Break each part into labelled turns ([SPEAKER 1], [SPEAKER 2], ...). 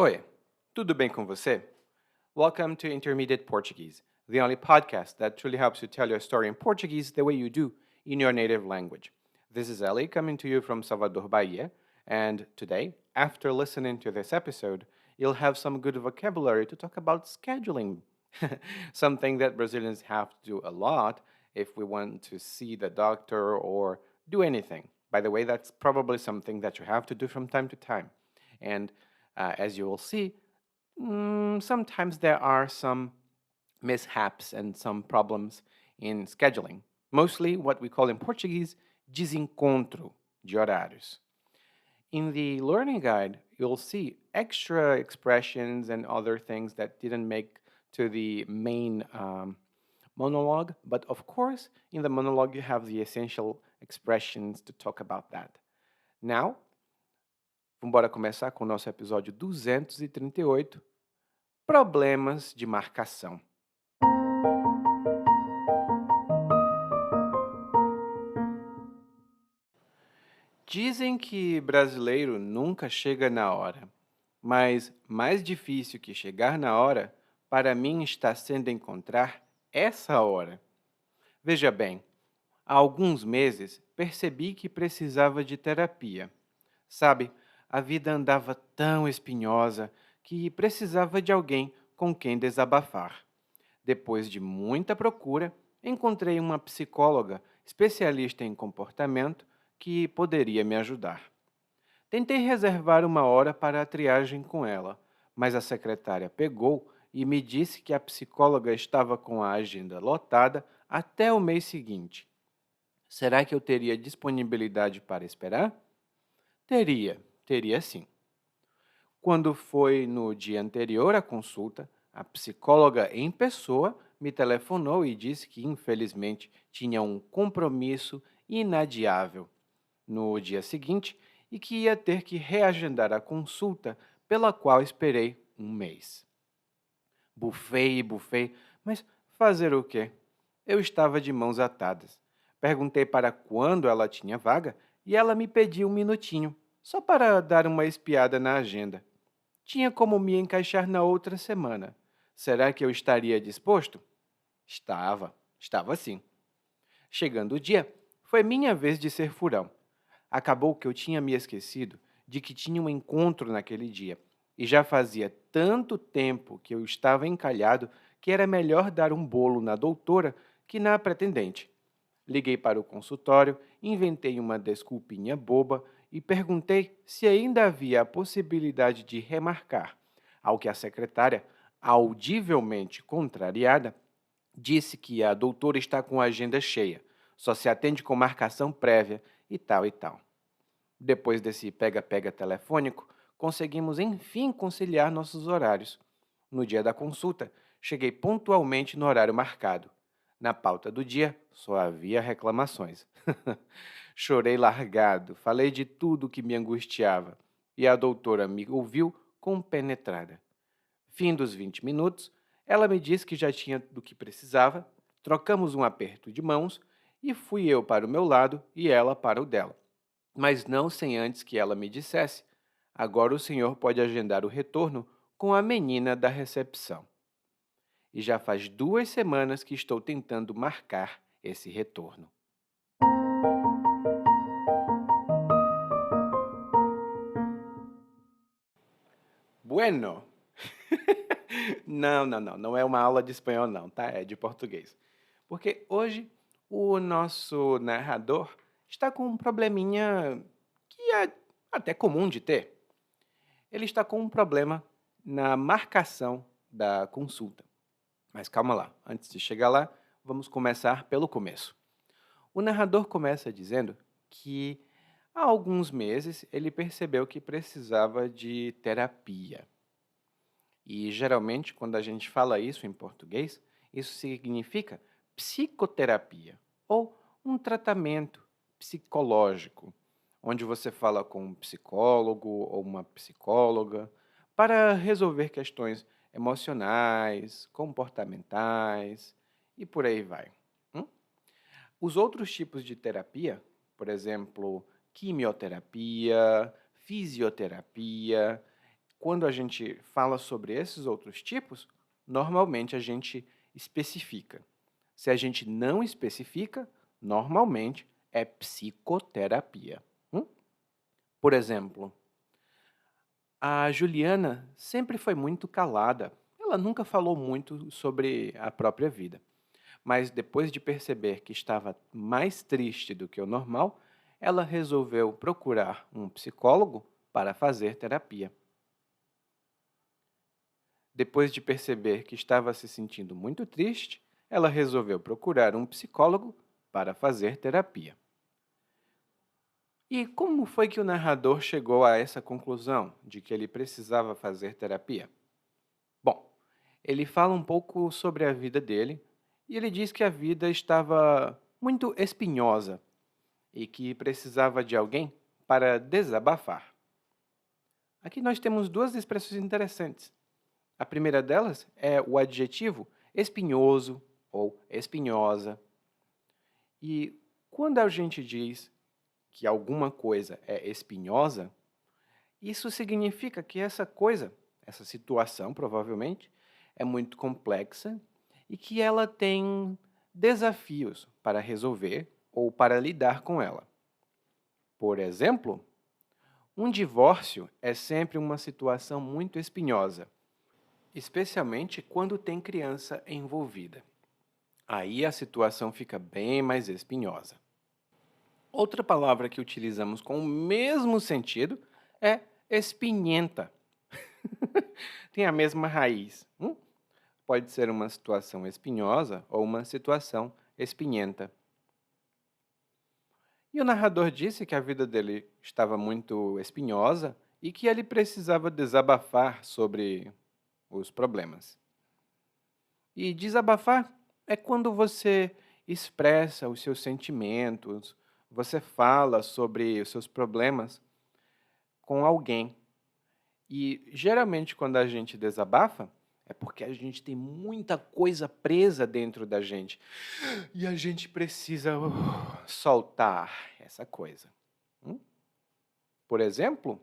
[SPEAKER 1] Oi, tudo bem com você? Welcome to Intermediate Portuguese, the only podcast that truly helps you tell your story in Portuguese the way you do in your native language. This is Ellie coming to you from Salvador, Bahia, and today, after listening to this episode, you'll have some good vocabulary to talk about scheduling, something that Brazilians have to do a lot if we want to see the doctor or do anything. By the way, that's probably something that you have to do from time to time. And as you will see, sometimes there are some mishaps and some problems in scheduling. Mostly what we call in Portuguese desencontro de horários. In the learning guide, you'll see extra expressions and other things that didn't make to the main monologue, but of course, in the monologue, you have the essential expressions to talk about that. Now, vamos começar com o nosso episódio 238, Problemas de marcação. Dizem que brasileiro nunca chega na hora, mas mais difícil que chegar na hora, para mim está sendo encontrar essa hora. Veja bem, há alguns meses percebi que precisava de terapia. Sabe, a vida andava tão espinhosa que precisava de alguém com quem desabafar. Depois de muita procura, encontrei uma psicóloga especialista em comportamento que poderia me ajudar. Tentei reservar uma hora para a triagem com ela, mas a secretária pegou e me disse que a psicóloga estava com a agenda lotada até o mês seguinte. Será que eu teria disponibilidade para esperar? Teria sim. Quando foi no dia anterior à consulta, a psicóloga em pessoa me telefonou e disse que, infelizmente, tinha um compromisso inadiável no dia seguinte e que ia ter que reagendar a consulta, pela qual esperei um mês. Bufei e bufei, mas fazer o quê? Eu estava de mãos atadas. Perguntei para quando ela tinha vaga e ela me pediu um minutinho, só para dar uma espiada na agenda. Tinha como me encaixar na outra semana. Será que eu estaria disposto? Estava sim. Chegando o dia, foi minha vez de ser furão. Acabou que eu tinha me esquecido de que tinha um encontro naquele dia, e já fazia tanto tempo que eu estava encalhado que era melhor dar um bolo na doutora que na pretendente. Liguei para o consultório, inventei uma desculpinha boba e perguntei se ainda havia a possibilidade de remarcar, ao que a secretária, audivelmente contrariada, disse que a doutora está com a agenda cheia, só se atende com marcação prévia e tal e tal. Depois desse pega-pega telefônico, conseguimos enfim conciliar nossos horários. No dia da consulta, cheguei pontualmente no horário marcado. Na pauta do dia, só havia reclamações. Chorei largado, falei de tudo que me angustiava, e a doutora me ouviu compenetrada. Fim dos 20 minutos, ela me disse que já tinha do que precisava, trocamos um aperto de mãos e fui eu para o meu lado e ela para o dela. Mas não sem antes que ela me dissesse: agora o senhor pode agendar o retorno com a menina da recepção. E já faz 2 semanas que estou tentando marcar esse retorno. Bueno. Não é uma aula de espanhol não, tá? É de português. Porque hoje o nosso narrador está com um probleminha que é até comum de ter. Ele está com um problema na marcação da consulta. Mas calma lá, antes de chegar lá, vamos começar pelo começo. O narrador começa dizendo que há alguns meses ele percebeu que precisava de terapia. E geralmente, quando a gente fala isso em português, isso significa psicoterapia ou um tratamento psicológico, onde você fala com um psicólogo ou uma psicóloga para resolver questões emocionais, comportamentais e por aí vai. hum? Os outros tipos de terapia, por exemplo, quimioterapia, fisioterapia, quando a gente fala sobre esses outros tipos, normalmente a gente especifica. Se a gente não especifica, normalmente é psicoterapia. Hum? Por exemplo, a Juliana sempre foi muito calada. Ela nunca falou muito sobre a própria vida. Mas depois de perceber que estava mais triste do que o normal, ela resolveu procurar um psicólogo para fazer terapia. Depois de perceber que estava se sentindo muito triste, ela resolveu procurar um psicólogo para fazer terapia. E como foi que o narrador chegou a essa conclusão de que ele precisava fazer terapia? Bom, ele fala um pouco sobre a vida dele e ele diz que a vida estava muito espinhosa e que precisava de alguém para desabafar. Aqui nós temos duas expressões interessantes. A primeira delas é o adjetivo espinhoso ou espinhosa. E quando a gente diz que alguma coisa é espinhosa, isso significa que essa coisa, essa situação provavelmente, é muito complexa e que ela tem desafios para resolver ou para lidar com ela. Por exemplo, um divórcio é sempre uma situação muito espinhosa, especialmente quando tem criança envolvida. Aí a situação fica bem mais espinhosa. Outra palavra que utilizamos com o mesmo sentido é espinhenta. Tem a mesma raiz. Pode ser uma situação espinhosa ou uma situação espinhenta. E o narrador disse que a vida dele estava muito espinhosa e que ele precisava desabafar sobre os problemas. E desabafar é quando você expressa os seus sentimentos, você fala sobre os seus problemas com alguém. E geralmente quando a gente desabafa, é porque a gente tem muita coisa presa dentro da gente. E a gente precisa soltar essa coisa. Hum? Por exemplo,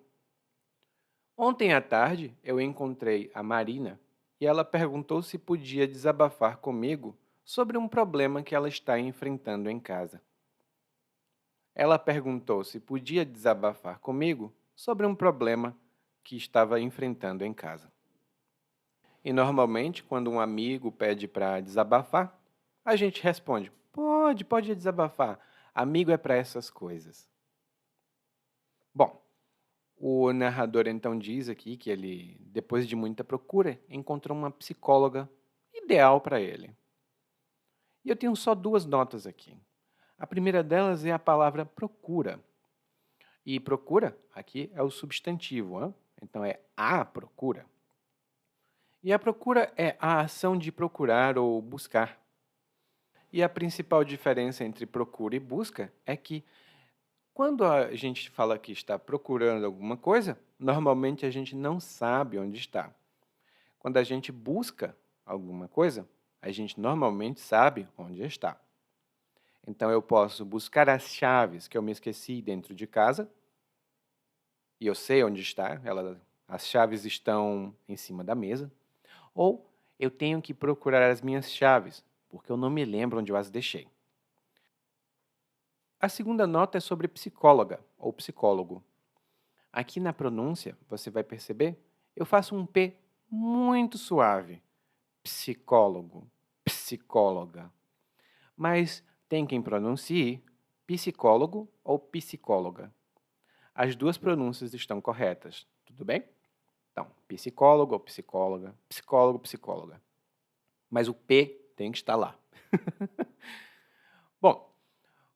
[SPEAKER 1] ontem à tarde eu encontrei a Marina e ela perguntou se podia desabafar comigo sobre um problema que ela está enfrentando em casa. Ela perguntou se podia desabafar comigo sobre um problema que estava enfrentando em casa. E normalmente, quando um amigo pede para desabafar, a gente responde: pode desabafar. Amigo é para essas coisas. Bom, o narrador então diz aqui que ele, depois de muita procura, encontrou uma psicóloga ideal para ele. E eu tenho só duas notas aqui. A primeira delas é a palavra procura. E procura aqui é o substantivo, hein? Então é a procura. E a procura é a ação de procurar ou buscar. E a principal diferença entre procura e busca é que quando a gente fala que está procurando alguma coisa, normalmente a gente não sabe onde está. Quando a gente busca alguma coisa, a gente normalmente sabe onde está. Então eu posso buscar as chaves que eu me esqueci dentro de casa e eu sei onde está, as chaves estão em cima da mesa. Ou eu tenho que procurar as minhas chaves, porque eu não me lembro onde eu as deixei. A segunda nota é sobre psicóloga ou psicólogo. Aqui na pronúncia, você vai perceber, eu faço um P muito suave. Psicólogo, psicóloga. Mas tem quem pronuncie psicólogo ou psicóloga. As duas pronúncias estão corretas, tudo bem? Então, psicólogo ou psicóloga, psicólogo, psicóloga. Mas o P tem que estar lá. Bom,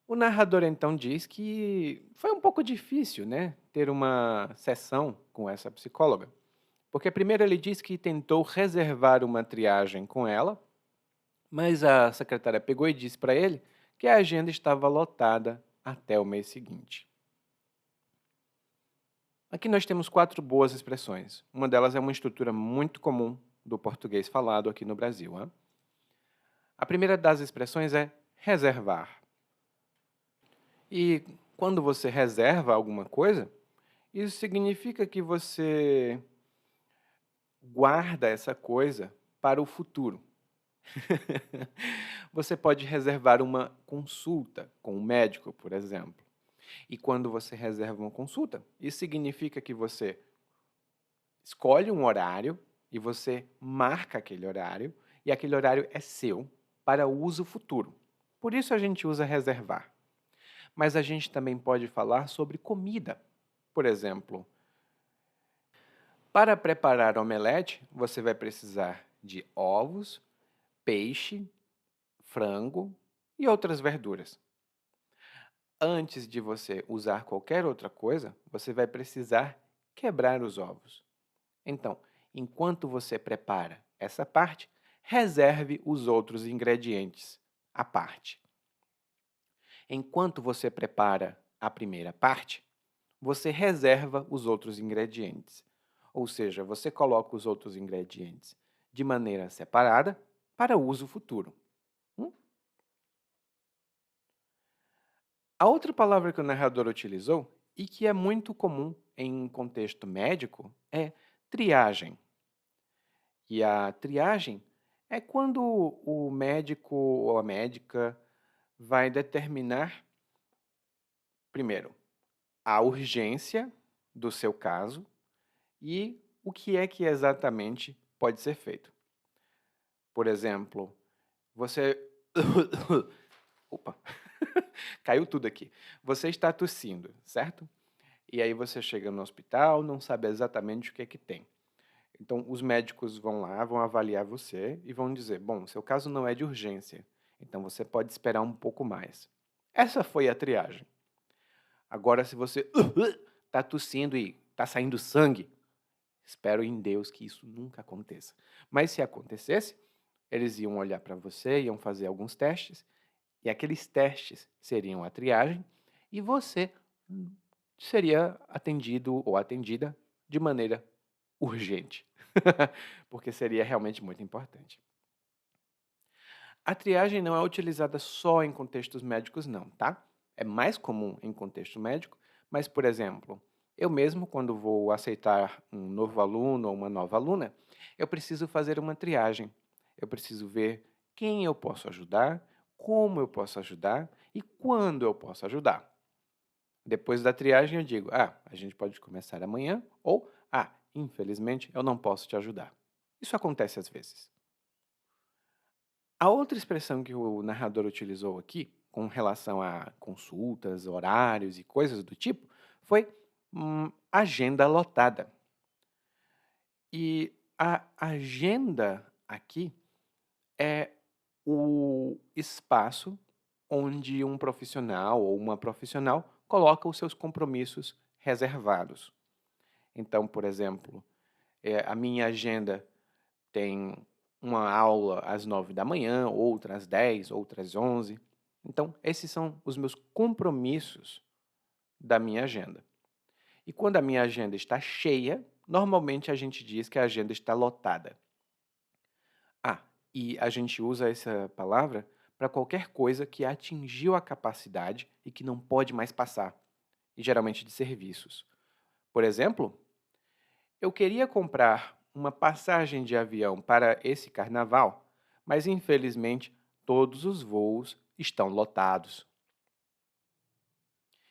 [SPEAKER 1] o narrador então diz que foi um pouco difícil, né, ter uma sessão com essa psicóloga. Porque primeiro ele diz que tentou reservar uma triagem com ela, mas a secretária pegou e disse para ele que a agenda estava lotada até o mês seguinte. Aqui nós temos 4 boas expressões. Uma delas é uma estrutura muito comum do português falado aqui no Brasil. Hein? A primeira das expressões é reservar. E quando você reserva alguma coisa, isso significa que você guarda essa coisa para o futuro. Você pode reservar uma consulta com um médico, por exemplo. E quando você reserva uma consulta, isso significa que você escolhe um horário e você marca aquele horário, e aquele horário é seu para uso futuro. Por isso a gente usa reservar. Mas a gente também pode falar sobre comida. Por exemplo, para preparar omelete, você vai precisar de ovos, peixe, frango e outras verduras. Antes de você usar qualquer outra coisa, você vai precisar quebrar os ovos. Então, enquanto você prepara essa parte, reserve os outros ingredientes à parte. Enquanto você prepara a primeira parte, você reserva os outros ingredientes. Ou seja, você coloca os outros ingredientes de maneira separada para uso futuro. A outra palavra que o narrador utilizou, e que é muito comum em contexto médico, é triagem. E a triagem é quando o médico ou a médica vai determinar, primeiro, a urgência do seu caso e o que é que exatamente pode ser feito. Por exemplo, você... Opa! Caiu tudo aqui. Você está tossindo, certo? E aí você chega no hospital, não sabe exatamente o que é que tem. Então, os médicos vão lá, vão avaliar você e vão dizer, bom, seu caso não é de urgência, então você pode esperar um pouco mais. Essa foi a triagem. Agora, se você está tossindo e está saindo sangue, espero em Deus que isso nunca aconteça. Mas se acontecesse, eles iam olhar para você, iam fazer alguns testes, e aqueles testes seriam a triagem, e você seria atendido ou atendida de maneira urgente, porque seria realmente muito importante. A triagem não é utilizada só em contextos médicos, não, tá? É mais comum em contexto médico, mas, por exemplo, eu mesmo, quando vou aceitar um novo aluno ou uma nova aluna, eu preciso fazer uma triagem. Eu preciso ver quem eu posso ajudar, como eu posso ajudar e quando eu posso ajudar. Depois da triagem eu digo, a gente pode começar amanhã ou, infelizmente, eu não posso te ajudar. Isso acontece às vezes. A outra expressão que o narrador utilizou aqui, com relação a consultas, horários e coisas do tipo, foi agenda lotada. E a agenda aqui é o espaço onde um profissional ou uma profissional coloca os seus compromissos reservados. Então, por exemplo, a minha agenda tem uma aula às 9 da manhã, outra às 10, outra às 11. Então, esses são os meus compromissos da minha agenda. E quando a minha agenda está cheia, normalmente a gente diz que a agenda está lotada. E a gente usa essa palavra para qualquer coisa que atingiu a capacidade e que não pode mais passar, e geralmente de serviços. Por exemplo, eu queria comprar uma passagem de avião para esse carnaval, mas infelizmente todos os voos estão lotados.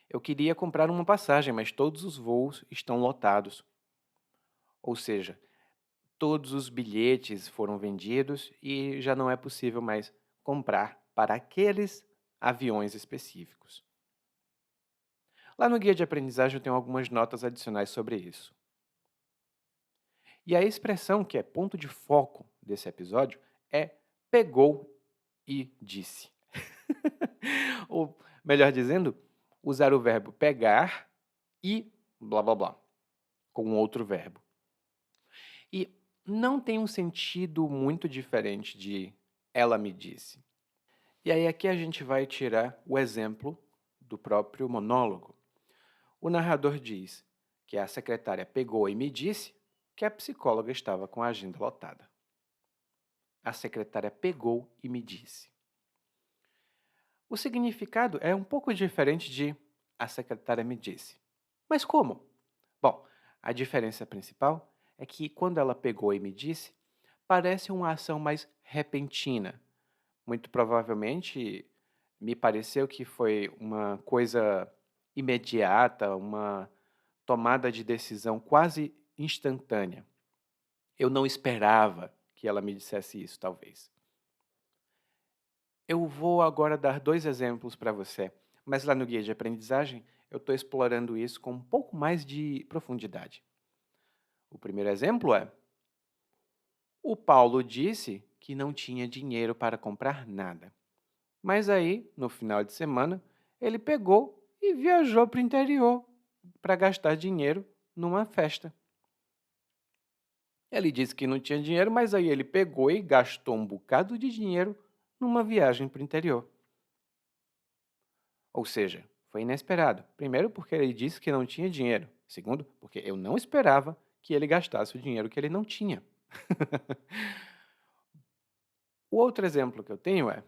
[SPEAKER 1] Eu queria comprar uma passagem, mas todos os voos estão lotados. Ou seja, todos os bilhetes foram vendidos e já não é possível mais comprar para aqueles aviões específicos. Lá no guia de aprendizagem eu tenho algumas notas adicionais sobre isso. E a expressão que é ponto de foco desse episódio é pegou e disse. Ou, melhor dizendo, usar o verbo pegar e blá blá blá, com outro verbo. E não tem um sentido muito diferente de ela me disse. E aí aqui a gente vai tirar o exemplo do próprio monólogo. O narrador diz que a secretária pegou e me disse que a psicóloga estava com a agenda lotada. A secretária pegou e me disse. O significado é um pouco diferente de a secretária me disse. Mas como? Bom, a diferença principal é que quando ela pegou e me disse, parece uma ação mais repentina. Muito provavelmente, me pareceu que foi uma coisa imediata, uma tomada de decisão quase instantânea. Eu não esperava que ela me dissesse isso, talvez. Eu vou agora dar 2 exemplos para você, mas lá no guia de aprendizagem eu estou explorando isso com um pouco mais de profundidade. O primeiro exemplo é: o Paulo disse que não tinha dinheiro para comprar nada. Mas aí, no final de semana, ele pegou e viajou para o interior para gastar dinheiro numa festa. Ele disse que não tinha dinheiro, mas aí ele pegou e gastou um bocado de dinheiro numa viagem para o interior. Ou seja, foi inesperado. Primeiro, porque ele disse que não tinha dinheiro. Segundo, porque eu não esperava que ele gastasse o dinheiro que ele não tinha. O outro exemplo que eu tenho é: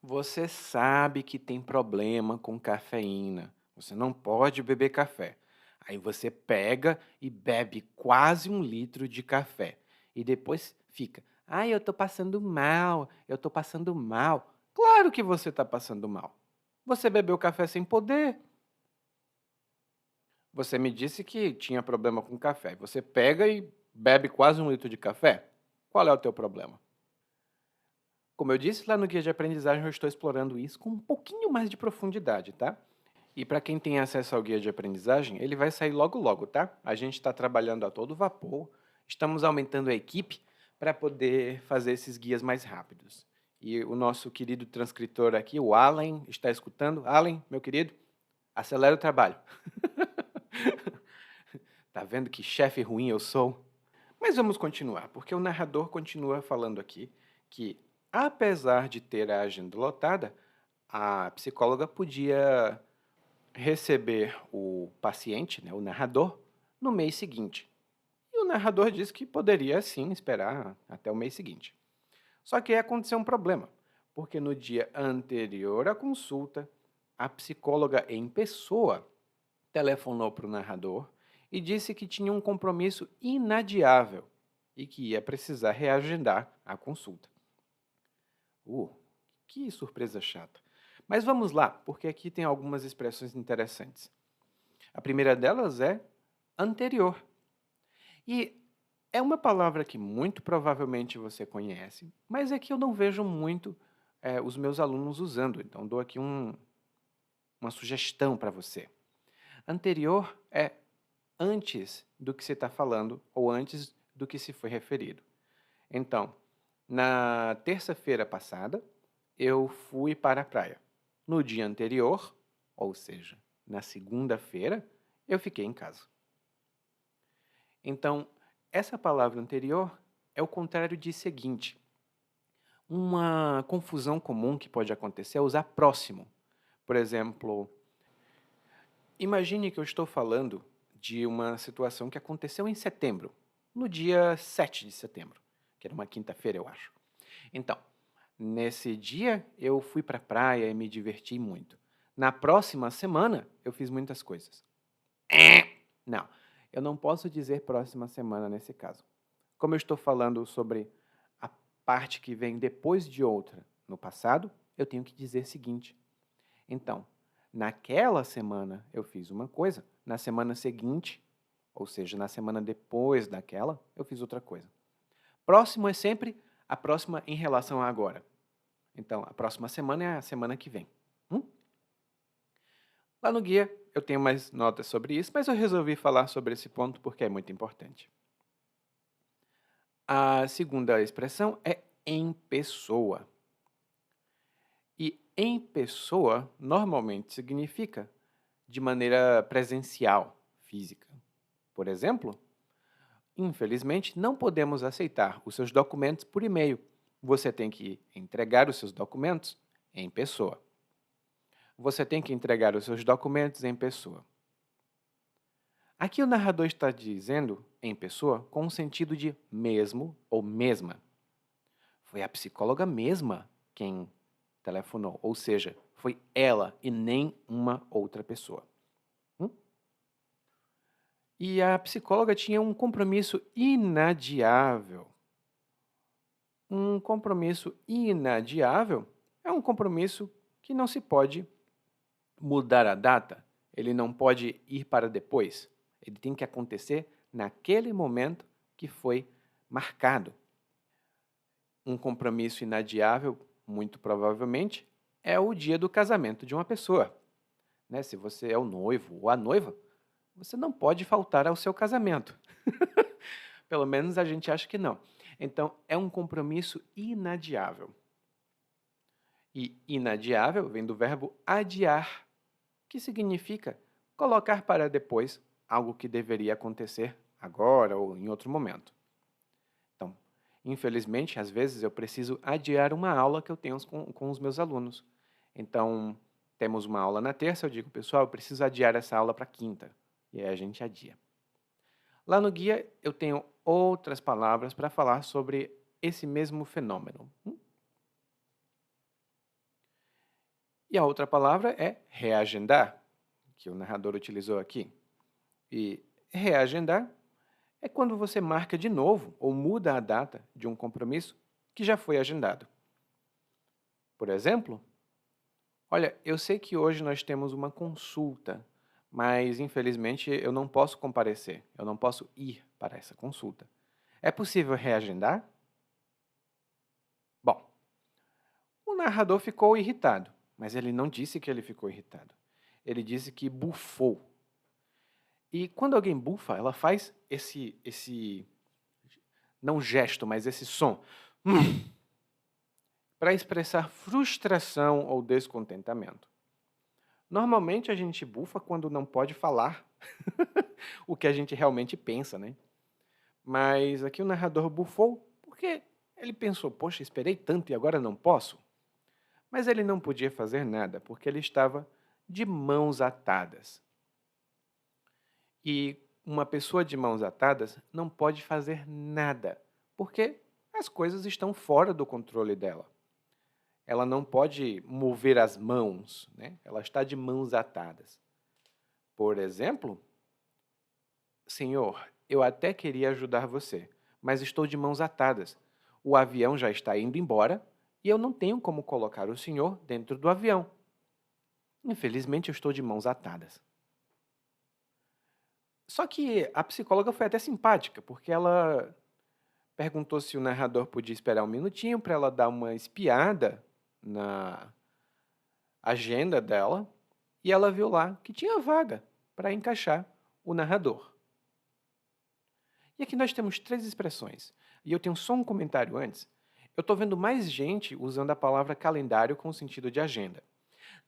[SPEAKER 1] você sabe que tem problema com cafeína. Você não pode beber café. Aí você pega e bebe quase 1 litro de café. E depois fica: ai, eu estou passando mal, eu estou passando mal. Claro que você está passando mal. Você bebeu café sem poder. Você me disse que tinha problema com café. Você pega e bebe quase 1 litro de café. Qual é o teu problema? Como eu disse lá no guia de aprendizagem, eu estou explorando isso com um pouquinho mais de profundidade, tá? E para quem tem acesso ao guia de aprendizagem, ele vai sair logo logo, tá? A gente está trabalhando a todo vapor, estamos aumentando a equipe para poder fazer esses guias mais rápidos. E o nosso querido transcritor aqui, o Alan, está escutando. Alan, meu querido, acelera o trabalho. Tá vendo que chefe ruim eu sou? Mas vamos continuar, porque o narrador continua falando aqui que, apesar de ter a agenda lotada, a psicóloga podia receber o paciente, né, o narrador, no mês seguinte. E o narrador disse que poderia sim esperar até o mês seguinte. Só que aí aconteceu um problema, porque no dia anterior à consulta, a psicóloga em pessoa telefonou para o narrador e disse que tinha um compromisso inadiável e que ia precisar reagendar a consulta. Que surpresa chata. Mas vamos lá, porque aqui tem algumas expressões interessantes. A primeira delas é anterior. E é uma palavra que muito provavelmente você conhece, mas é que eu não vejo muito os meus alunos usando. Então, dou aqui uma sugestão para você. Anterior é antes do que você está falando ou antes do que se foi referido. Então, na terça-feira passada, eu fui para a praia. No dia anterior, ou seja, na segunda-feira, eu fiquei em casa. Então, essa palavra anterior é o contrário de seguinte. Uma confusão comum que pode acontecer é usar próximo. Por exemplo, imagine que eu estou falando de uma situação que aconteceu em setembro, no dia 7 de setembro, que era uma quinta-feira, eu acho. Então, nesse dia eu fui para a praia e me diverti muito. Na próxima semana, eu fiz muitas coisas. Não, eu não posso dizer próxima semana nesse caso. Como eu estou falando sobre a parte que vem depois de outra no passado, eu tenho que dizer seguinte. Então, naquela semana eu fiz uma coisa, na semana seguinte, ou seja, na semana depois daquela, eu fiz outra coisa. Próximo é sempre a próxima em relação a agora. Então, a próxima semana é a semana que vem. Lá no guia eu tenho mais notas sobre isso, mas eu resolvi falar sobre esse ponto porque é muito importante. A segunda expressão é em pessoa. E em pessoa normalmente significa de maneira presencial, física. Por exemplo, infelizmente não podemos aceitar os seus documentos por e-mail. Você tem que entregar os seus documentos em pessoa. Você tem que entregar os seus documentos em pessoa. Aqui o narrador está dizendo em pessoa com o sentido de mesmo ou mesma. Foi a psicóloga mesma quem telefonou, ou seja, foi ela e nem uma outra pessoa. E a psicóloga tinha um compromisso inadiável. Um compromisso inadiável é um compromisso que não se pode mudar a data, ele não pode ir para depois. Ele tem que acontecer naquele momento que foi marcado. Um compromisso inadiável, muito provavelmente, é o dia do casamento de uma pessoa. Né? Se você é o noivo ou a noiva, você não pode faltar ao seu casamento. Pelo menos a gente acha que não. Então, é um compromisso inadiável. E inadiável vem do verbo adiar, que significa colocar para depois algo que deveria acontecer agora ou em outro momento. Então, infelizmente, às vezes eu preciso adiar uma aula que eu tenho com os meus alunos. Então, temos uma aula na terça, eu digo, pessoal, eu preciso adiar essa aula para quinta. E aí a gente adia. Lá no guia eu tenho outras palavras para falar sobre esse mesmo fenômeno. E a outra palavra é reagendar, que o narrador utilizou aqui. E reagendar é quando você marca de novo ou muda a data de um compromisso que já foi agendado. Por exemplo, olha, eu sei que hoje nós temos uma consulta, mas infelizmente eu não posso comparecer, eu não posso ir para essa consulta. É possível reagendar? Bom, o narrador ficou irritado, mas ele não disse que ele ficou irritado. Ele disse que bufou. E quando alguém bufa, ela faz esse não gesto, mas esse som, para expressar frustração ou descontentamento. Normalmente a gente bufa quando não pode falar o que a gente realmente pensa, né? Mas aqui o narrador bufou porque ele pensou, poxa, esperei tanto e agora não posso? Mas ele não podia fazer nada porque ele estava de mãos atadas. E uma pessoa de mãos atadas não pode fazer nada, porque as coisas estão fora do controle dela. Ela não pode mover as mãos, né? Ela está de mãos atadas. Por exemplo, senhor, eu até queria ajudar você, mas estou de mãos atadas. O avião já está indo embora e eu não tenho como colocar o senhor dentro do avião. Infelizmente, eu estou de mãos atadas. Só que a psicóloga foi até simpática, porque ela perguntou se o narrador podia esperar um minutinho para ela dar uma espiada na agenda dela, e ela viu lá que tinha vaga para encaixar o narrador. E aqui nós temos 3 expressões, e eu tenho só um comentário antes. Eu estou vendo mais gente usando a palavra calendário com o sentido de agenda.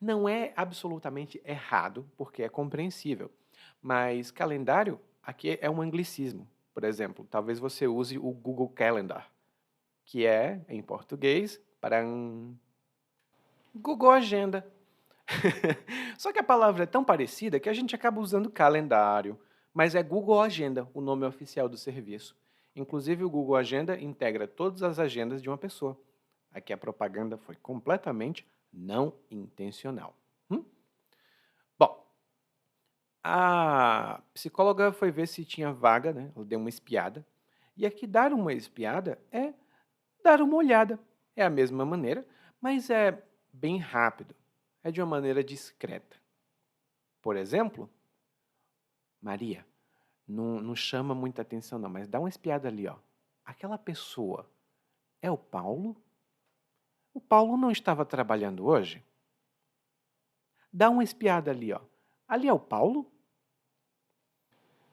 [SPEAKER 1] Não é absolutamente errado, porque é compreensível, mas calendário aqui é um anglicismo. Por exemplo, talvez você use o Google Calendar, que é, em português, para um Google Agenda. Só que a palavra é tão parecida que a gente acaba usando calendário, mas é Google Agenda, o nome oficial do serviço. Inclusive, o Google Agenda integra todas as agendas de uma pessoa. Aqui a propaganda foi completamente não intencional. Bom, a psicóloga foi ver se tinha vaga, né? Ela deu uma espiada. E aqui dar uma espiada é dar uma olhada. É a mesma maneira, mas é bem rápido. É de uma maneira discreta. Por exemplo, Maria, não chama muita atenção não, mas dá uma espiada ali, ó. Aquela pessoa é o Paulo? O Paulo não estava trabalhando hoje? Dá uma espiada ali, ó. Ali é o Paulo?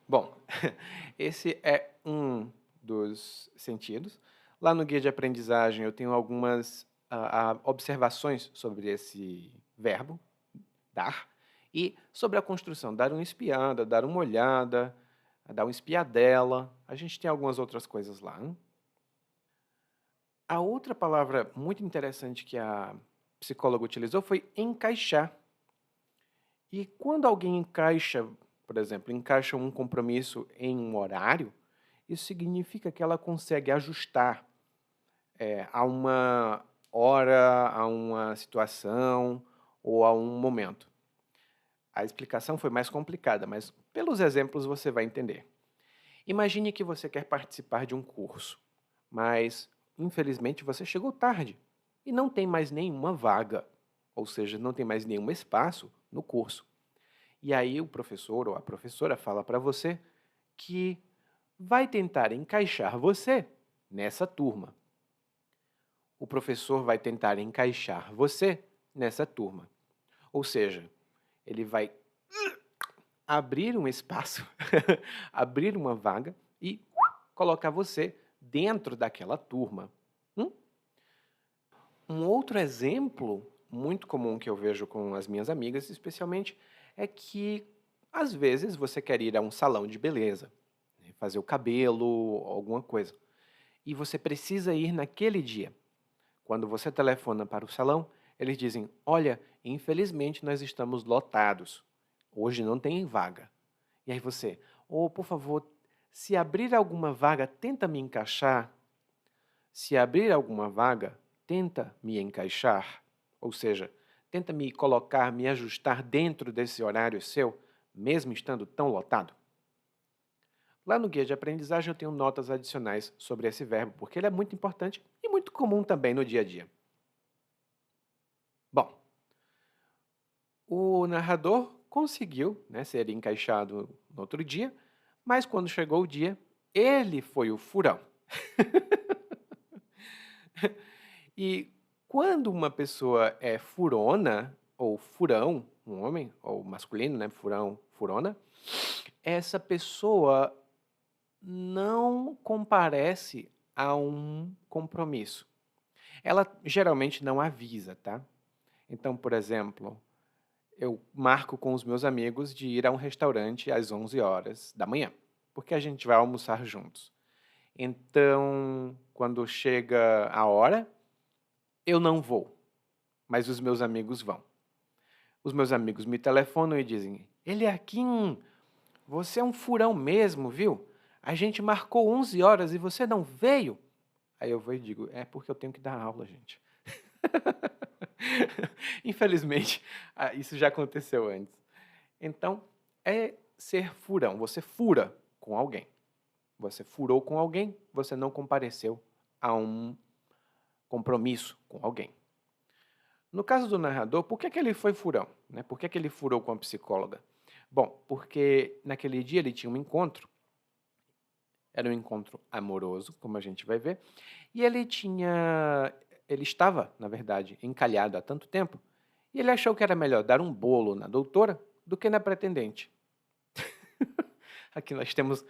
[SPEAKER 1] Bom, esse é um dos sentidos. Lá no guia de aprendizagem eu tenho algumas observações sobre esse verbo, dar, e sobre a construção, dar uma espiada, dar uma olhada, dar uma espiadela. A gente tem algumas outras coisas lá. Hein? A outra palavra muito interessante que a psicóloga utilizou foi encaixar. E quando alguém encaixa, por exemplo, encaixa um compromisso em um horário, isso significa que ela consegue ajustar a uma hora, a uma situação ou a um momento. A explicação foi mais complicada, mas Pelos exemplos você vai entender. Imagine que você quer participar de um curso, mas infelizmente você chegou tarde e não tem mais nenhuma vaga, ou seja, não tem mais nenhum espaço no curso. E aí o professor ou a professora fala para você que vai tentar encaixar você nessa turma. O professor vai tentar encaixar você nessa turma. Ou seja, ele vai abrir um espaço, abrir uma vaga e colocar você dentro daquela turma. Hum? Um outro exemplo muito comum que eu vejo com as minhas amigas, especialmente, é que às vezes você quer ir a um salão de beleza, né, fazer o cabelo, alguma coisa, e você precisa ir naquele dia. Quando você telefona para o salão, eles dizem: olha, infelizmente nós estamos lotados. Hoje não tem vaga. E aí você: oh, por favor, se abrir alguma vaga, tenta me encaixar. Se abrir alguma vaga, tenta me encaixar. Ou seja, tenta me colocar, me ajustar dentro desse horário seu, mesmo estando tão lotado. Lá no guia de aprendizagem eu tenho notas adicionais sobre esse verbo, porque ele é muito importante e muito comum também no dia a dia. Bom, o narrador conseguiu, né, ser encaixado no outro dia, mas quando chegou o dia, ele foi o furão. E quando uma pessoa é furona, ou furão, um homem, ou masculino, né, furão, furona, essa pessoa não comparece a um compromisso. Ela geralmente não avisa, tá? Então, por exemplo, eu marco com os meus amigos de ir a um restaurante às 11 horas da manhã, porque a gente vai almoçar juntos. Então, quando chega a hora, eu não vou, mas os meus amigos vão. Os meus amigos me telefonam e dizem: Eliakim, você é um furão mesmo, viu? A gente marcou 11 horas e você não veio. Aí eu vou e digo: é porque eu tenho que dar aula, gente. Infelizmente, isso já aconteceu antes. Então, é ser furão. Você fura com alguém. Você furou com alguém, você não compareceu a um compromisso com alguém. No caso do narrador, por que ele foi furão? Né? Por que ele furou com a psicóloga? Bom, porque naquele dia ele tinha um encontro, era um encontro amoroso, como a gente vai ver, e ele estava, na verdade, encalhado há tanto tempo, e ele achou que era melhor dar um bolo na doutora do que na pretendente. Aqui nós temos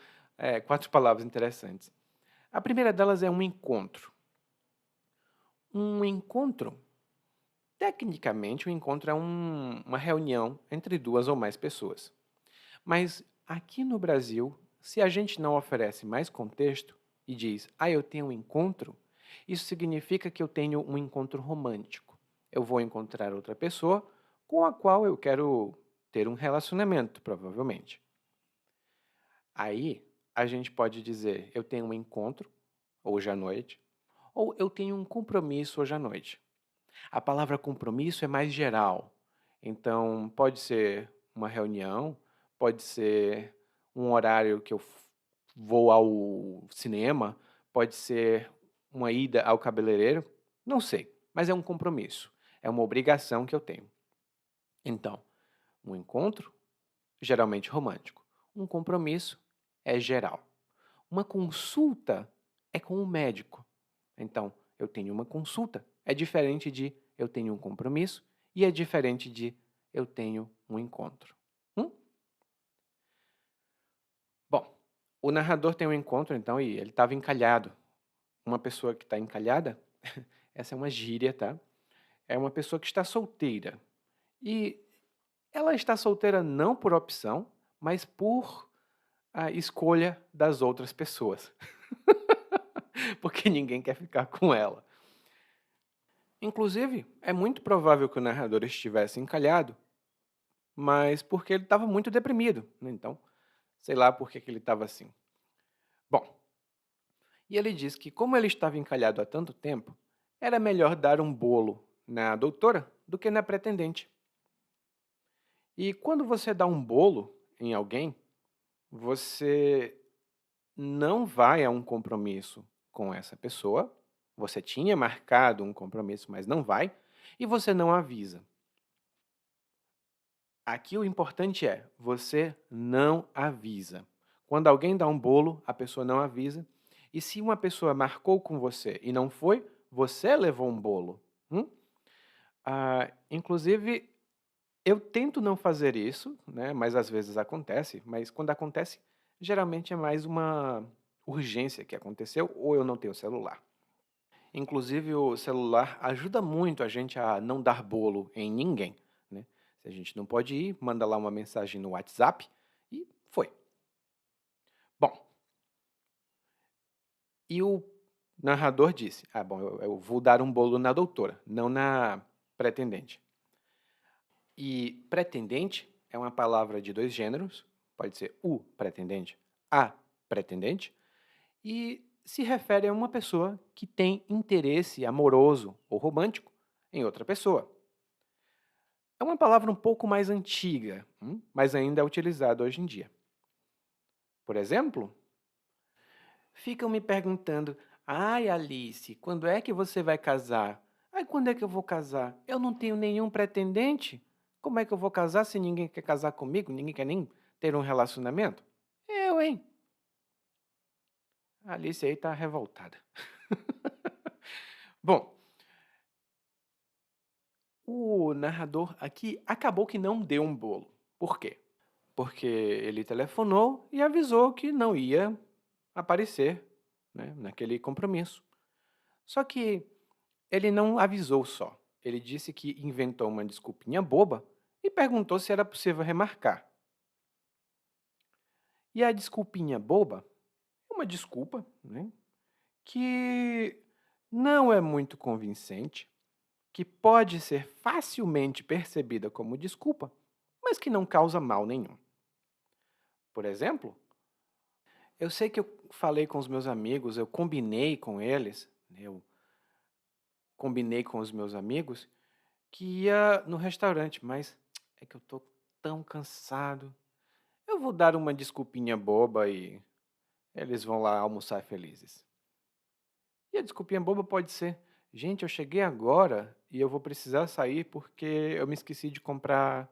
[SPEAKER 1] 4 palavras interessantes. A primeira delas é um encontro. Um encontro, tecnicamente, um encontro é uma reunião entre 2 ou mais pessoas. Mas aqui no Brasil, se a gente não oferece mais contexto e diz, eu tenho um encontro, isso significa que eu tenho um encontro romântico. Eu vou encontrar outra pessoa com a qual eu quero ter um relacionamento, provavelmente. Aí, a gente pode dizer, eu tenho um encontro, hoje à noite, ou eu tenho um compromisso hoje à noite. A palavra compromisso é mais geral. Então, pode ser uma reunião, pode ser um horário que eu vou ao cinema, pode ser uma ida ao cabeleireiro, não sei, mas é um compromisso, é uma obrigação que eu tenho. Então, um encontro, geralmente romântico. Um compromisso é geral. Uma consulta é com o médico. Então, eu tenho uma consulta. É diferente de eu tenho um compromisso e é diferente de eu tenho um encontro. Bom, o narrador tem um encontro, então, e ele estava encalhado. Uma pessoa que está encalhada, essa é uma gíria, tá? É uma pessoa que está solteira. E ela está solteira não por opção, mas por a escolha das outras pessoas. Porque ninguém quer ficar com ela. Inclusive, é muito provável que o narrador estivesse encalhado, mas porque ele estava muito deprimido, né? Então, sei lá por que ele estava assim. Bom, e ele diz que como ele estava encalhado há tanto tempo, era melhor dar um bolo na doutora do que na pretendente. E quando você dá um bolo em alguém, Você não vai a um compromisso com essa pessoa, você tinha marcado um compromisso, mas não vai, e você não avisa. Aqui o importante é, você não avisa. Quando alguém dá um bolo, a pessoa não avisa. E se uma pessoa marcou com você e não foi, você levou um bolo. Inclusive, eu tento não fazer isso, né? Mas às vezes acontece. Mas quando acontece, geralmente é mais uma urgência que aconteceu ou eu não tenho celular. Inclusive, o celular ajuda muito a gente a não dar bolo em ninguém, né? Se a gente não pode ir, manda lá uma mensagem no WhatsApp e foi. Bom, e o narrador disse: Ah, bom, eu vou dar um bolo na doutora, não na pretendente. E pretendente é uma palavra de dois gêneros, pode ser o pretendente, a pretendente, e se refere a uma pessoa que tem interesse amoroso ou romântico em outra pessoa. É uma palavra um pouco mais antiga, mas ainda é utilizada hoje em dia. Por exemplo, ficam me perguntando: Ai, Alice, quando é que você vai casar? Ai, quando é que eu vou casar? Eu não tenho nenhum pretendente. Como é que eu vou casar se ninguém quer casar comigo? Ninguém quer nem ter um relacionamento? Eu, hein? A Alice aí tá revoltada. Bom, o narrador aqui acabou que não deu um bolo. Por quê? Porque ele telefonou e avisou que não ia aparecer, né, naquele compromisso. Só que ele não avisou só. Ele disse que inventou uma desculpinha boba e perguntou se era possível remarcar. E a desculpinha boba é uma desculpa, né, que não é muito convincente, que pode ser facilmente percebida como desculpa, mas que não causa mal nenhum. Por exemplo, eu sei que eu falei com os meus amigos, eu combinei com eles, né, eu combinei com os meus amigos que ia no restaurante, mas é que eu tô tão cansado. Eu vou dar uma desculpinha boba e eles vão lá almoçar felizes. E a desculpinha boba pode ser: gente, eu cheguei agora e eu vou precisar sair porque eu me esqueci de comprar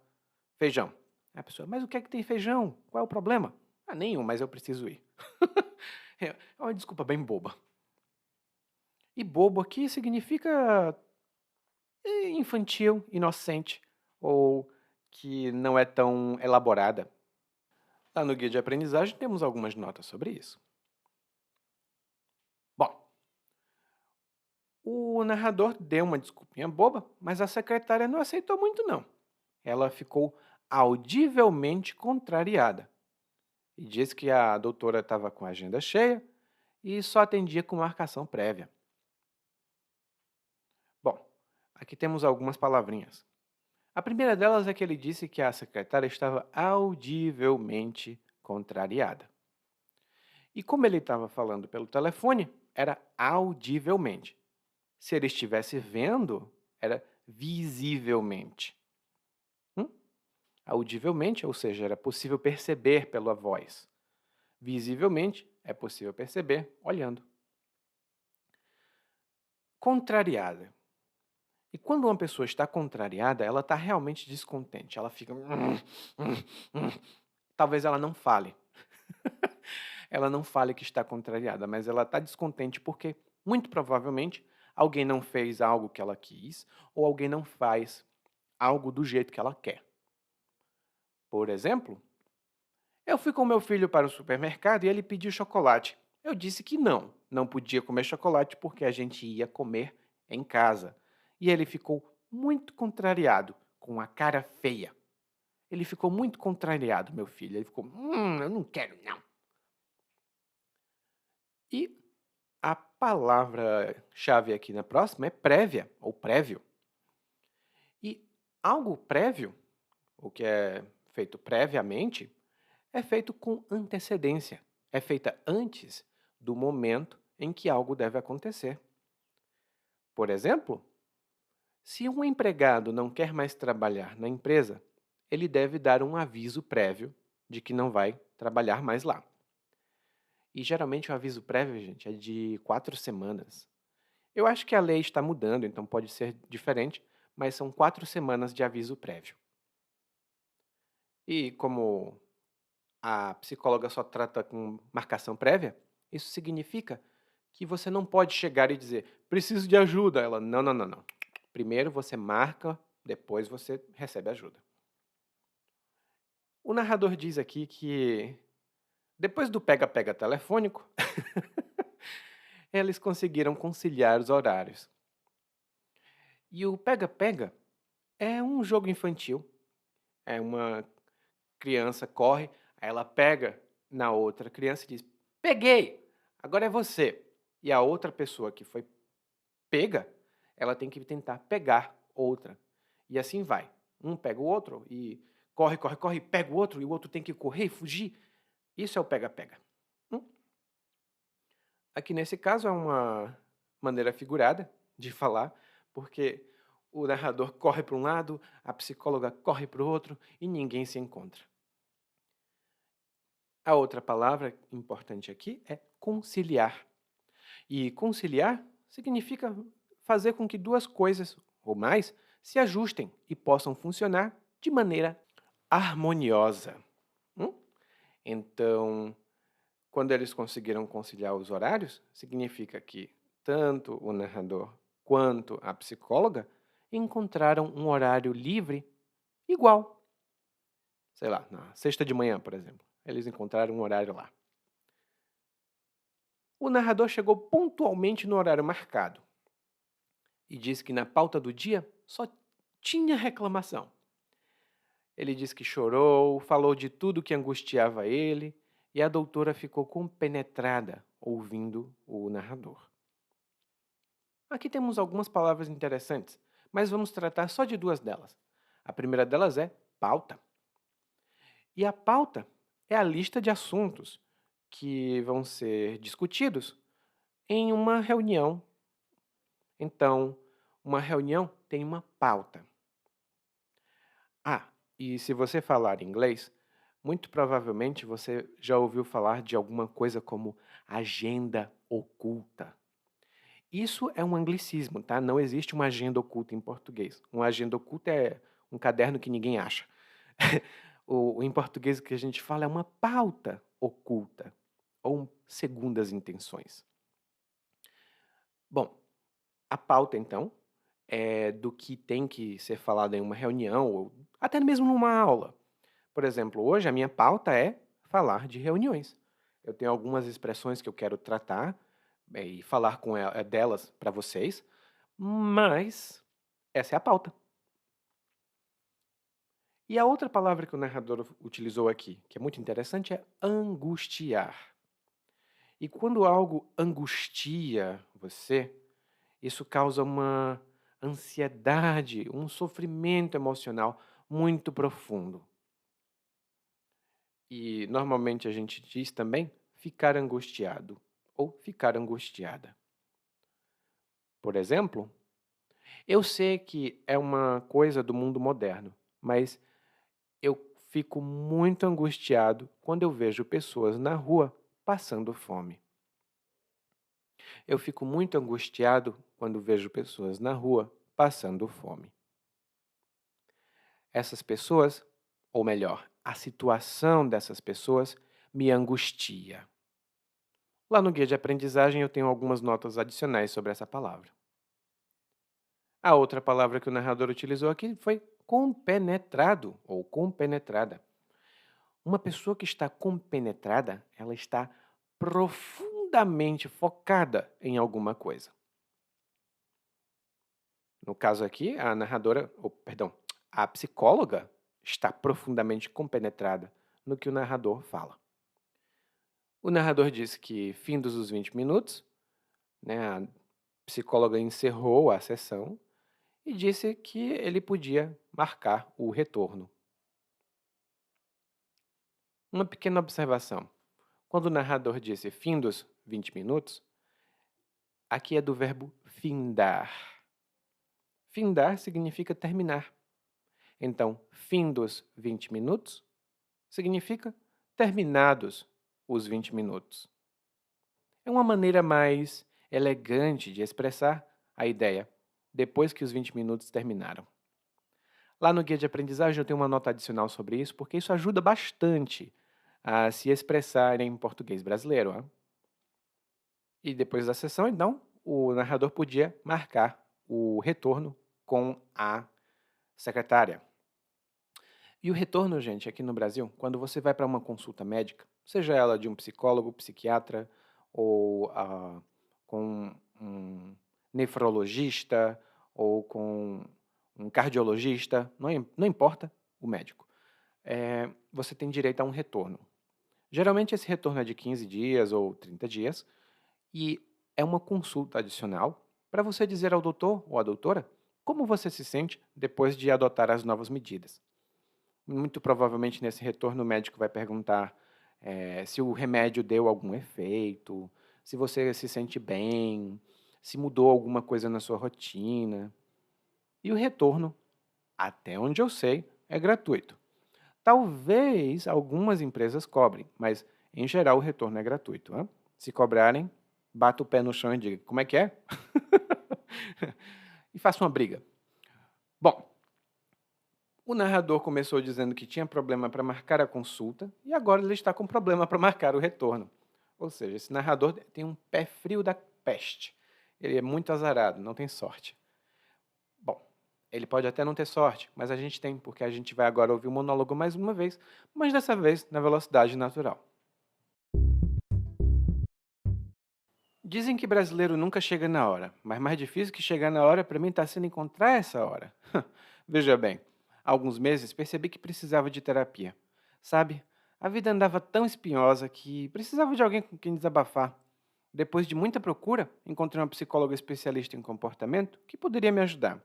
[SPEAKER 1] feijão. A pessoa: mas o que é que tem feijão? Qual é o problema? Ah, nenhum, mas eu preciso ir. É uma desculpa bem boba. E bobo aqui significa infantil, inocente ou que não é tão elaborada. Lá no guia de aprendizagem temos algumas notas sobre isso. Bom, o narrador deu uma desculpinha boba, mas a secretária não aceitou muito não. Ela ficou audivelmente contrariada e disse que a doutora estava com a agenda cheia e só atendia com marcação prévia. Bom, aqui temos algumas palavrinhas. A primeira delas é que ele disse que a secretária estava audivelmente contrariada. E como ele estava falando pelo telefone, era audivelmente. Se ele estivesse vendo, era visivelmente. Audivelmente, ou seja, era possível perceber pela voz. Visivelmente, é possível perceber olhando. Contrariada. E quando uma pessoa está contrariada, ela está realmente descontente. Ela fica. Talvez ela não fale. Ela não fale que está contrariada, mas ela está descontente porque, muito provavelmente, alguém não fez algo que ela quis ou alguém não faz algo do jeito que ela quer. Por exemplo, eu fui com meu filho para o supermercado e ele pediu chocolate. Eu disse que não podia comer chocolate porque a gente ia comer em casa. E ele ficou muito contrariado, com a cara feia. Ele ficou muito contrariado, meu filho. Ele ficou, eu não quero não. E a palavra-chave aqui na próxima é prévia, ou prévio. E algo prévio, o que é feito previamente, é feito com antecedência. É feita antes do momento em que algo deve acontecer. Por exemplo, se um empregado não quer mais trabalhar na empresa, ele deve dar um aviso prévio de que não vai trabalhar mais lá. E geralmente o aviso prévio, gente, é de 4 semanas. Eu acho que a lei está mudando, então pode ser diferente, mas são 4 semanas de aviso prévio. E como a psicóloga só trata com marcação prévia, isso significa que você não pode chegar e dizer, preciso de ajuda. Ela, não, não, não, não. Primeiro você marca, depois você recebe ajuda. O narrador diz aqui que, depois do pega-pega telefônico, eles conseguiram conciliar os horários. E o pega-pega é um jogo infantil. É uma criança corre, aí ela pega na outra criança e diz, peguei, agora é você. E a outra pessoa que foi pega, ela tem que tentar pegar outra. E assim vai. Um pega o outro e corre, corre, corre, pega o outro, e o outro tem que correr e fugir. Isso é o pega-pega. Hum? Aqui nesse caso é uma maneira figurada de falar, porque o narrador corre para um lado, a psicóloga corre para o outro e ninguém se encontra. A outra palavra importante aqui é conciliar. E conciliar significa fazer com que duas coisas ou mais se ajustem e possam funcionar de maneira harmoniosa. Hum? Então, quando eles conseguiram conciliar os horários, significa que tanto o narrador quanto a psicóloga encontraram um horário livre igual. Sei lá, na sexta de manhã, por exemplo. Eles encontraram um horário lá. O narrador chegou pontualmente no horário marcado e disse que na pauta do dia só tinha reclamação. Ele disse que chorou, falou de tudo que angustiava ele e a doutora ficou compenetrada ouvindo o narrador. Aqui temos algumas palavras interessantes, mas vamos tratar só de duas delas. A primeira delas é pauta. E a pauta é a lista de assuntos que vão ser discutidos em uma reunião. Então, uma reunião tem uma pauta. Ah, e se você falar inglês, muito provavelmente você já ouviu falar de alguma coisa como agenda oculta. Isso é um anglicismo, tá? Não existe uma agenda oculta em português. Uma agenda oculta é um caderno que ninguém acha. Em português o que a gente fala é uma pauta oculta ou segundas intenções. Bom, a pauta, então, é do que tem que ser falado em uma reunião ou até mesmo numa aula. Por exemplo, hoje a minha pauta é falar de reuniões. Eu tenho algumas expressões que eu quero tratar e falar delas para vocês, mas essa é a pauta. E a outra palavra que o narrador utilizou aqui, que é muito interessante, é angustiar. E quando algo angustia você, isso causa uma ansiedade, um sofrimento emocional muito profundo. E normalmente a gente diz também ficar angustiado ou ficar angustiada. Por exemplo, eu sei que é uma coisa do mundo moderno, mas eu fico muito angustiado quando eu vejo pessoas na rua passando fome. Eu fico muito angustiado quando vejo pessoas na rua passando fome. Essas pessoas, ou melhor, a situação dessas pessoas me angustia. Lá no guia de aprendizagem eu tenho algumas notas adicionais sobre essa palavra. A outra palavra que o narrador utilizou aqui foi compenetrado ou compenetrada. Uma pessoa que está compenetrada, ela está profundamente focada em alguma coisa. No caso aqui, a narradora, a psicóloga está profundamente compenetrada no que o narrador fala. O narrador disse que, findos os 20 minutos, a psicóloga encerrou a sessão e disse que ele podia marcar o retorno. Uma pequena observação. Quando o narrador disse findos 20 minutos, aqui é do verbo findar. Findar significa terminar. Então, findos 20 minutos significa terminados os 20 minutos. É uma maneira mais elegante de expressar a ideia depois que os 20 minutos terminaram. Lá no guia de aprendizagem eu tenho uma nota adicional sobre isso, porque isso ajuda bastante a se expressar em português brasileiro. Né? E depois da sessão, então, o narrador podia marcar o retorno com a secretária. E o retorno, gente, aqui no Brasil, quando você vai para uma consulta médica, seja ela de um psicólogo, psiquiatra, ou com um nefrologista, ou com um cardiologista, não importa o médico, você tem direito a um retorno. Geralmente esse retorno é de 15 dias ou 30 dias, e é uma consulta adicional para você dizer ao doutor ou à doutora como você se sente depois de adotar as novas medidas. Muito provavelmente nesse retorno o médico vai perguntar se o remédio deu algum efeito, se você se sente bem, se mudou alguma coisa na sua rotina. E o retorno, até onde eu sei, é gratuito. Talvez algumas empresas cobrem, mas em geral o retorno é gratuito. Né? Se cobrarem, bata o pé no chão e diga, como é que é? E faça uma briga. Bom, o narrador começou dizendo que tinha problema para marcar a consulta e agora ele está com problema para marcar o retorno. Ou seja, esse narrador tem um pé frio da peste. Ele é muito azarado, não tem sorte. Bom, ele pode até não ter sorte, mas a gente tem, porque a gente vai agora ouvir o monólogo mais uma vez, mas dessa vez na velocidade natural. Dizem que brasileiro nunca chega na hora, mas mais difícil que chegar na hora para mim está sendo encontrar essa hora. Veja bem, há alguns meses percebi que precisava de terapia. Sabe, a vida andava tão espinhosa que precisava de alguém com quem desabafar. Depois de muita procura, encontrei uma psicóloga especialista em comportamento que poderia me ajudar.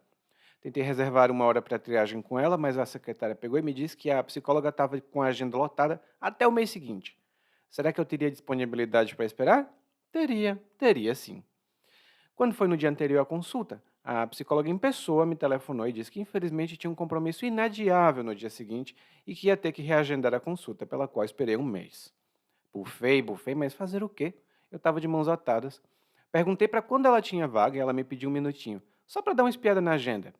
[SPEAKER 1] Tentei reservar uma hora para triagem com ela, mas a secretária pegou e me disse que a psicóloga estava com a agenda lotada até o mês seguinte. Será que eu teria disponibilidade para esperar? Teria sim. Quando foi no dia anterior à consulta, a psicóloga em pessoa me telefonou e disse que infelizmente tinha um compromisso inadiável no dia seguinte e que ia ter que reagendar a consulta, pela qual esperei um mês. Bufei, mas fazer o quê? Eu estava de mãos atadas. Perguntei para quando ela tinha vaga e ela me pediu um minutinho, só para dar uma espiada na agenda.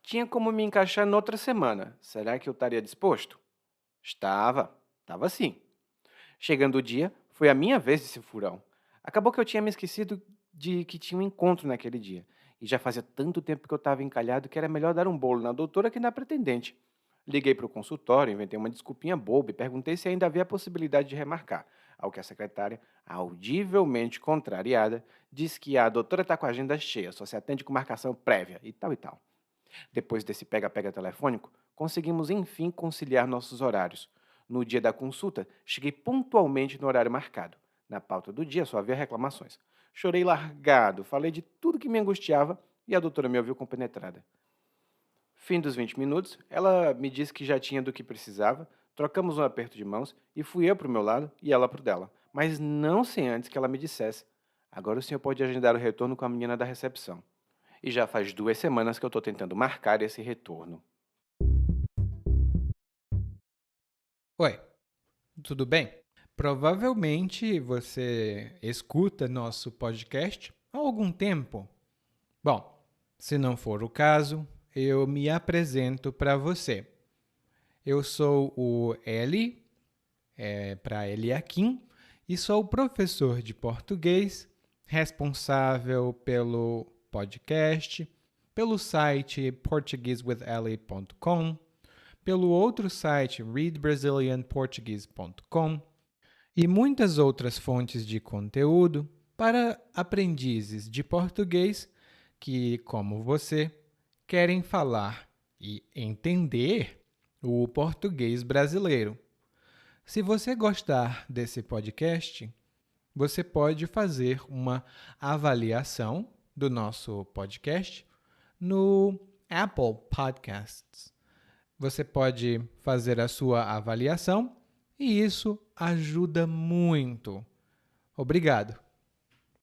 [SPEAKER 1] Tinha como me encaixar noutra semana. Será que eu estaria disposto? Estava sim. Chegando o dia, foi a minha vez desse furão. Acabou que eu tinha me esquecido de que tinha um encontro naquele dia. E já fazia tanto tempo que eu estava encalhado que era melhor dar um bolo na doutora que na pretendente. Liguei para o consultório, inventei uma desculpinha boba e perguntei se ainda havia a possibilidade de remarcar. Ao que a secretária, audivelmente contrariada, disse que a doutora está com a agenda cheia, só se atende com marcação prévia e tal e tal. Depois desse pega-pega telefônico, conseguimos enfim conciliar nossos horários. No dia da consulta, cheguei pontualmente no horário marcado. Na pauta do dia só havia reclamações. Chorei largado, falei de tudo que me angustiava e a doutora me ouviu compenetrada. Fim dos 20 minutos, ela me disse que já tinha do que precisava, trocamos um aperto de mãos e fui eu para o meu lado e ela para o dela. Mas não sem antes que ela me dissesse: agora o senhor pode agendar o retorno com a menina da recepção. E já faz 2 semanas que eu estou tentando marcar esse retorno.
[SPEAKER 2] Oi, tudo bem? Provavelmente você escuta nosso podcast há algum tempo. Bom, se não for o caso, eu me apresento para você. Eu sou o Eli, para Eliakim, e sou professor de português, responsável pelo podcast, pelo site portuguesewitheli.com, pelo outro site readbrazilianportuguese.com e muitas outras fontes de conteúdo para aprendizes de português que, como você, querem falar e entender o português brasileiro. Se você gostar desse podcast, você pode fazer uma avaliação do nosso podcast no Apple Podcasts. Você pode fazer a sua avaliação e isso ajuda muito. Obrigado.